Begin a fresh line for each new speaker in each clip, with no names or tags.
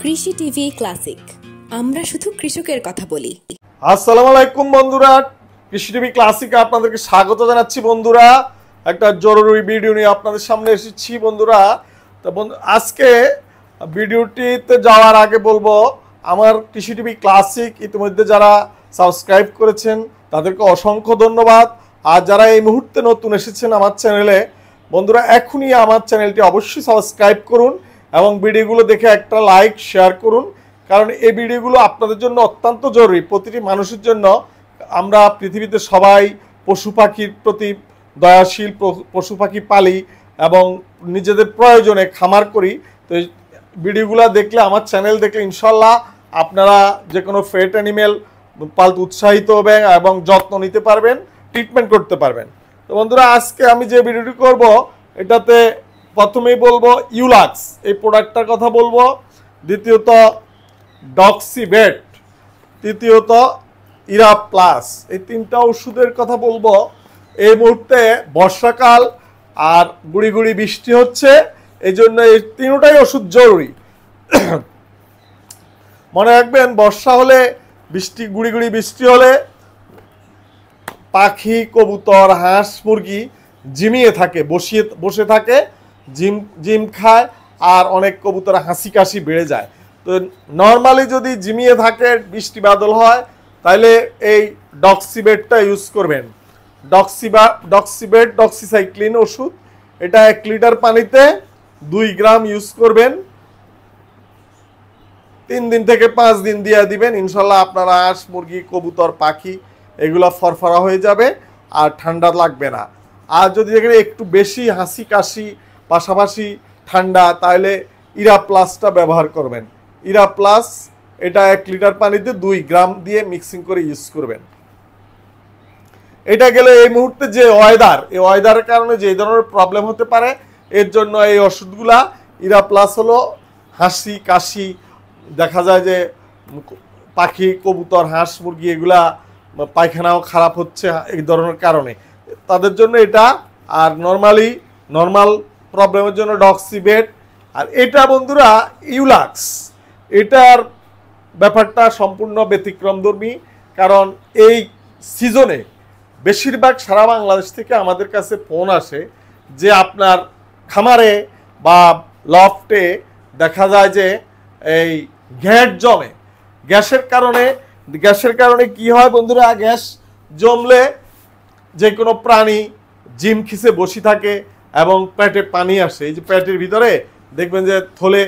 কৃষি TV classic, আমরা শুধু কৃষকের কথা বলি।
আসসালামু আলাইকুম বন্ধুরা, কৃষি টিভি ক্লাসিকে আপনাদেরকে স্বাগত জানাচ্ছি। বন্ধুরা, একটা জরুরি ভিডিও নিয়ে আপনাদের সামনে এসেছি। বন্ধুরা, তো আজকে ভিডিওটিতে যাওয়ার আগে বলবো, আমার কৃষি টিভি ক্লাসিক ইতিমধ্যে যারা সাবস্ক্রাইব করেছেন তাদেরকে অসংখ্য ধন্যবাদ। আর যারা এই মুহূর্তে নতুন এসেছেন আমার চ্যানেলে, বন্ধুরা এখনই আমার চ্যানেলটি অবশ্যই সাবস্ক্রাইব করুন এবং ভিডিওগুলো দেখে একটা লাইক শেয়ার করুন, কারণ এই ভিডিওগুলো আপনাদের জন্য অত্যন্ত জরুরি। প্রতিটি মানুষের জন্য, আমরা পৃথিবীতে সবাই পশু পাখির প্রতি দয়াশীল, পশু পাখি পালি এবং নিজেদের প্রয়োজনে খামার করি। তো এই ভিডিওগুলো দেখলে, আমার চ্যানেল দেখলে ইনশাল্লাহ আপনারা যে কোনো পেট অ্যানিমেল পালতে উৎসাহিত হবেন এবং যত্ন নিতে পারবেন, ট্রিটমেন্ট করতে পারবেন। তো বন্ধুরা, আজকে আমি যে ভিডিওটি করব, এটাতে প্রথমেই বলবো ইউলাক্স এই প্রোডাক্টটার কথা বলবো, দ্বিতীয়ত ডক্সিবেট, তৃতীয়ত ইরা প্লাস, এই তিনটা ওষুধের কথা বলবো। এই মুহূর্তে বর্ষাকাল আর গুড়ি গুড়ি বৃষ্টি হচ্ছে, এই জন্য এই তিনটাই ওষুধ জরুরি। মনে রাখবেন, বর্ষা হলে, গুড়ি গুড়ি বৃষ্টি হলে পাখি, কবুতর, হাঁস, মুরগি জিমিয়ে থাকে, বসে থাকে, জিম খায়, আর অনেক কবুতর হাসি কাশি বেড়ে যায়। তো নর্মালি যদি জিমিয়ে থাকে, বৃষ্টি বাদল হয়, তাহলে এই ডক্সিবেটটা ইউজ করবেন। ডক্সিবেট ডক্সিসাইক্লিন ওষুধ, এটা 1 লিটার পানিতে 2 গ্রাম ইউজ করবেন। 3 দিন থেকে 5 দিন দিয়ে দিবেন, ইনশাল্লাহ আপনার হাঁস, মুরগি, কবুতর, পাখি এগুলো ফরফরা হয়ে যাবে আর ঠান্ডা লাগবে না। আর যদি দেখেন একটু বেশি হাসি কাশি পাশাপাশি ঠান্ডা, তাহলে ইরা প্লাসটা ব্যবহার করবেন। ইরা প্লাস, এটা 1 লিটার পানিতে 2 গ্রাম দিয়ে মিক্সিং করে ইউজ করবেন। এটা গেলে এই মুহূর্তে যে ওয়েদার, এই ওয়েদারের কারণে যে ধরনের প্রবলেম হতে পারে, এর জন্য এই ওষুধগুলা। ইরা প্লাস হলো হাসি কাশি, দেখা যায় যে পাখি, কবুতর, হাঁস, মুরগি এগুলা পায়খানাও খারাপ হচ্ছে এই ধরনের কারণে, তাদের জন্য এটা। আর নর্মাল প্রবলেমের জন্য ডক্সিবেট। আর এটা বন্ধুরা ইউলাক্স, এটার ব্যাপারটা সম্পূর্ণ ব্যতিক্রমধর্মী, কারণ এই সিজনে বেশিরভাগ সারা বাংলাদেশ থেকে আমাদের কাছে ফোন আসে যে আপনার খামারে বা লফটে দেখা যায় যে এই গ্যাস জমে। গ্যাসের কারণে কি হয় বন্ধুরা, গ্যাস জমলে যে কোনো প্রাণী জিম খিসে বসে থাকে এবং পেটে পানি আসে। এই যে পেটের ভিতরে দেখবেন যে থলে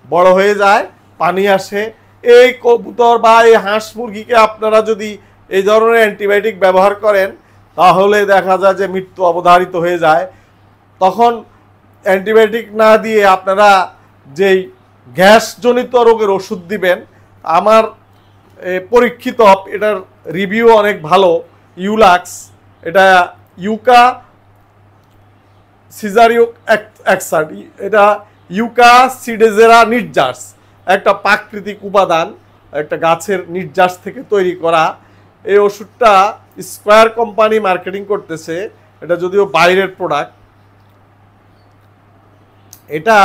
বড় হয়ে যায়, পানি আসে। এই কবুতর বা এই হাঁস মুরগিকে আপনারা যদি এই ধরনের অ্যান্টিবায়োটিক ব্যবহার করেন, তাহলে দেখা যায় যে মৃত্যু অবধারিত হয়ে যায়। তখন অ্যান্টিবায়োটিক না দিয়ে আপনারা যেই গ্যাসজনিত রোগের ওষুধ দিবেন, আমার পরীক্ষিত, এটার রিভিউ অনেক ভালো। ইউলাক্স, এটা ইউকা সিজারিওক এক্সার্ট, এটা ইউকা সিডেজেরা নির্যাস, একটা প্রাকৃতিক উপাদান, একটা গাছের নির্যাস থেকে তৈরি করা। এই ওষুধটা স্কয়ার কোম্পানি মার্কেটিং করতেছে, এটা যদিও বাইরের প্রোডাক্ট। এটা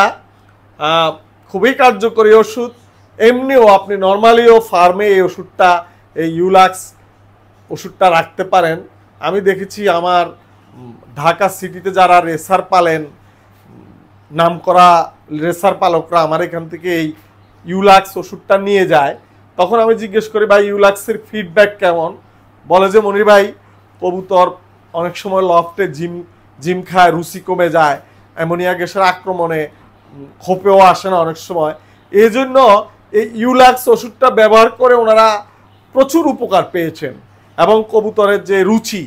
খুবই কার্যকরী ওষুধ। এমনিও আপনি নর্মালিও ফার্মে এই ওষুধটা, এই ইউলাক্স ওষুধটা রাখতে পারেন। আমি দেখেছি আমার ঢাকা সিটিতে যারা রেসার পালেন, নামকরা রেসার পালকরা আমার এখান থেকে এই ইউলাক্স ওষুধটা নিয়ে যায়। তখন আমি জিজ্ঞেস করি, ভাই ইউলাক্সের ফিডব্যাক কেমন? বলে যে, মনির ভাই, কবুতর অনেক সময় লফটে জিম খায়, রুচি কমে যায়, অ্যামোনিয়া গ্যাসের আক্রমণে খোপেও আসে না অনেক সময়। এই জন্য এই ইউলাক্স ওষুধটা ব্যবহার করে ওনারা প্রচুর উপকার পেয়েছেন এবং কবুতরের যে রুচি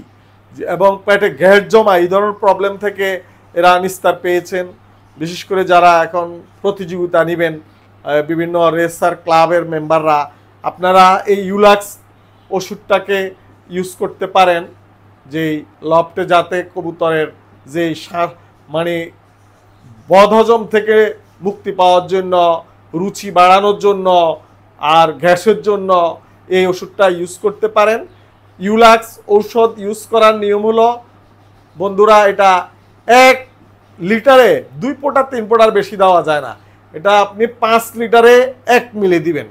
এবং পেটে গ্যাস জমা, এই ধরনের প্রবলেম থেকে এরা নিস্তার পেয়েছেন। বিশেষ করে যারা এখন প্রতিযোগিতা নেবেন, বিভিন্ন রেসার ক্লাবের মেম্বাররা, আপনারা এই ইউলাক্স ওষুধটাকে ইউজ করতে পারেন, যেই লফটে যাতে কবুতরের যে মানে বদহজম থেকে মুক্তি পাওয়ার জন্য, রুচি বাড়ানোর জন্য আর গ্যাসের জন্য এই ওষুধটা ইউজ করতে পারেন। ইউলাক্স ঔষধ ইউজ করার নিয়ম হলো বন্ধুরা, এটা 1 লিটারে 2 ফোঁটা 3 ফোঁটার বেশি দেওয়া যায় না। এটা আপনি 5 লিটারে 1 মিলি দিবেন,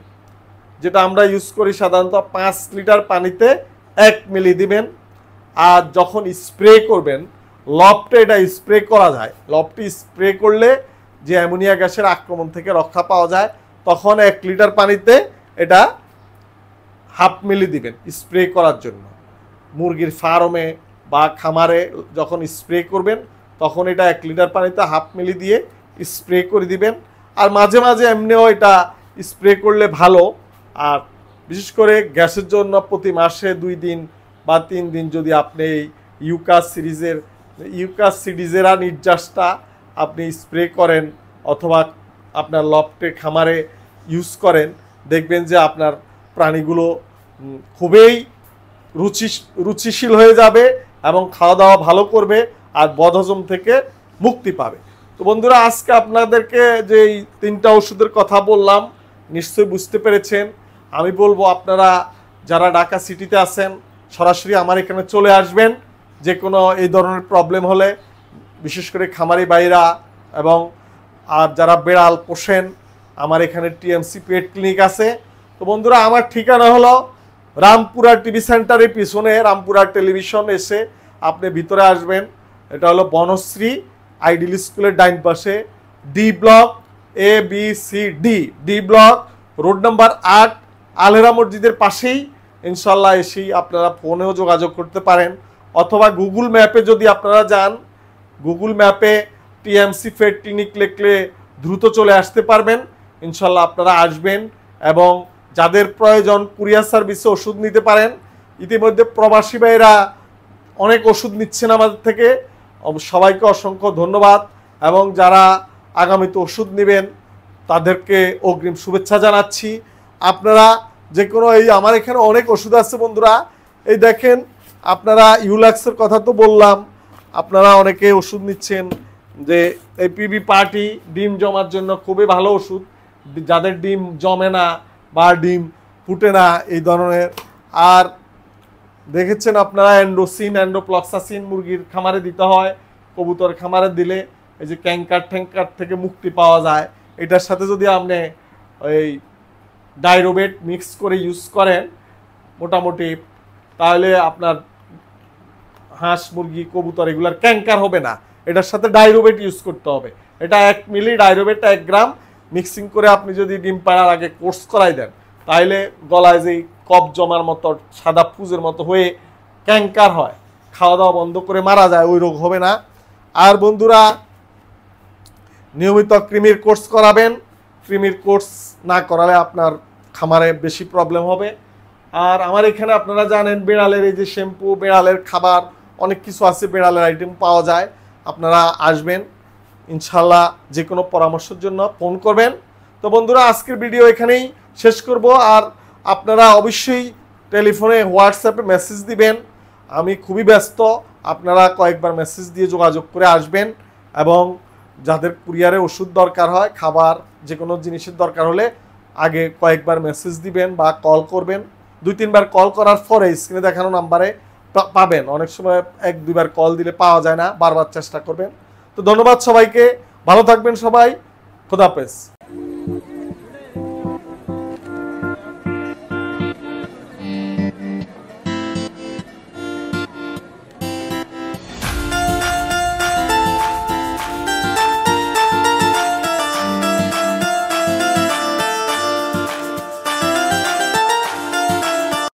যেটা আমরা ইউজ করি সাধারণত 5 লিটার পানিতে 1 মিলি দিবেন। আর যখন স্প্রে করবেন, লফটে এটা স্প্রে করা যায়, লফটে স্প্রে করলে যে অ্যামোনিয়া গ্যাসের আক্রমণ থেকে রক্ষা পাওয়া যায়, তখন 1 লিটার পানিতে এটা হাফ মিলি দিবেন স্প্রে করার জন্য। মুরগির ফার্মে বা খামারে যখন স্প্রে করবেন, তখন এটা 1 লিটার পানিতে হাফ মিলি দিয়ে স্প্রে করে দিবেন। আর মাঝে মাঝে এমনিও এটা স্প্রে করলে ভালো। আর বিশেষ করে গ্যাসের জন্য প্রতি মাসে 2 দিন বা 3 দিন যদি আপনি এই ইউকাস সিডিজেরা নির্যাসটা আপনি স্প্রে করেন অথবা আপনার লফটে খামারে ইউজ করেন, দেখবেন যে আপনার প্রাণীগুলো খুবই রুচিশীল হয়ে যাবে এবং খাওয়া দাওয়া ভালো করবে আর বদহজম থেকে মুক্তি পাবে। তো বন্ধুরা, আজকে আপনাদেরকে যে 3টা ওষুধের কথা বললাম নিশ্চয়ই বুঝতে পেরেছেন। আমি বলবো আপনারা যারা ঢাকা সিটিতে আছেন সরাসরি আমার এখানে চলে আসবেন। যে কোনো এই ধরনের প্রবলেম হলে, বিশেষ করে খামারি ভাইরা এবং আর যারা বেড়াল পোষেন, আমার এখানে টিএমসি পেট ক্লিনিক আছে। তো বন্ধুরা, আমার ঠিকানা হলো রামপুরা টিভি সেন্টারের পিছনে রামপুরা টেলিভিশন। এসে আপনি ভিতরে আসবেন, এটা হলো বনশ্রী আইডিয়াল স্কুলের ডাইন পাশে, D block D block, road number 8, Alhera মসজিদের পাশেই। ইনশাল্লাহ এসেই আপনারা ফোনেও যোগাযোগ করতে পারেন, অথবা গুগল ম্যাপে যদি আপনারা যান, গুগল ম্যাপে টিএমসি পেট ক্লিনিক লিখলে দ্রুত চলে আসতে পারবেন। ইনশাল্লাহ আপনারা আসবেন এবং যাদের প্রয়োজন কুরিয়ার সার্ভিসে ওষুধ নিতে পারেন। ইতিমধ্যে প্রবাসী ভাইরা অনেক ওষুধ নিচ্ছেন আমাদের থেকে, সবাইকে অসংখ্য ধন্যবাদ। এবং যারা আগামীতে ওষুধ নেবেন তাদেরকে অগ্রিম শুভেচ্ছা জানাচ্ছি। আপনারা যে কোনো এই আমার এখানে অনেক ওষুধ আছে বন্ধুরা। এই দেখেন, আপনারা ইউলাক্সের কথা তো বললাম, আপনারা অনেকে ওষুধ নিচ্ছেন। যে এই পিবি পার্টি ডিম জমার জন্য খুবই ভালো ওষুধ, যাদের ডিম জমে না বা ডিম ফুটে না এই ধরনের। আর দেখেছেন আপনারা অ্যান্ড্রোপ্লক্সাসিন মুরগির খামারে দিতে হয়, কবুতর খামারে দিলে এই যে ক্যাঙ্কার থেকে মুক্তি পাওয়া যায়। এটার সাথে যদি আপনি ওই ডাইরোবেট মিক্স করে ইউজ করেন মোটামুটি, তাহলে আপনার হাঁস মুরগি কবুতর এগুলার ক্যাঙ্কার হবে না। এটার সাথে ডাইরোবেট ইউজ করতে হবে। এটা 1 মিলি ডাইরোবেট 1 গ্রাম মিক্সিং করে আপনি যদি ডিম পাড়ার আগে কোর্স করাই দেন, তাহলে গলায় যেই কফ জমার মতো সাদা ফুজের মতো হয়ে ক্যাঙ্কার হয়, খাওয়া দাওয়া বন্ধ করে মারা যায়, ওই রোগ হবে না। আর বন্ধুরা, নিয়মিত কৃমির কোর্স করাবেন। কৃমির কোর্স না করালে আপনার খামারে বেশি প্রবলেম হবে। আর আমার এখানে আপনারা জানেন বেড়ালের এই যে শ্যাম্পু, বেড়ালের খাবার, অনেক কিছু আছে, বেড়ালের আইটেম পাওয়া যায়। আপনারা আসবেন, ইনশাল্লাহ যে কোনো পরামর্শের জন্য ফোন করবেন। তো বন্ধুরা, আজকের ভিডিও এখানেই শেষ করব। আর আপনারা অবশ্যই টেলিফোনে হোয়াটসঅ্যাপে মেসেজ দিবেন, আমি খুবই ব্যস্ত। আপনারা কয়েকবার মেসেজ দিয়ে যোগাযোগ করে আসবেন। এবং যাদের কুরিয়ারে ওষুধ দরকার হয়, খাবার, যে কোনো জিনিসের দরকার হলে আগে কয়েকবার মেসেজ দিবেন বা কল করবেন। 2-3 বার কল করার পরে স্ক্রিনে দেখানো নাম্বারে পাবেন। অনেক সময় 1-2 বার কল দিলে পাওয়া যায় না, বারবার চেষ্টা করবেন। তো ধন্যবাদ সবাইকে, ভালো থাকবেন সবাই, খোদা হাফেজ।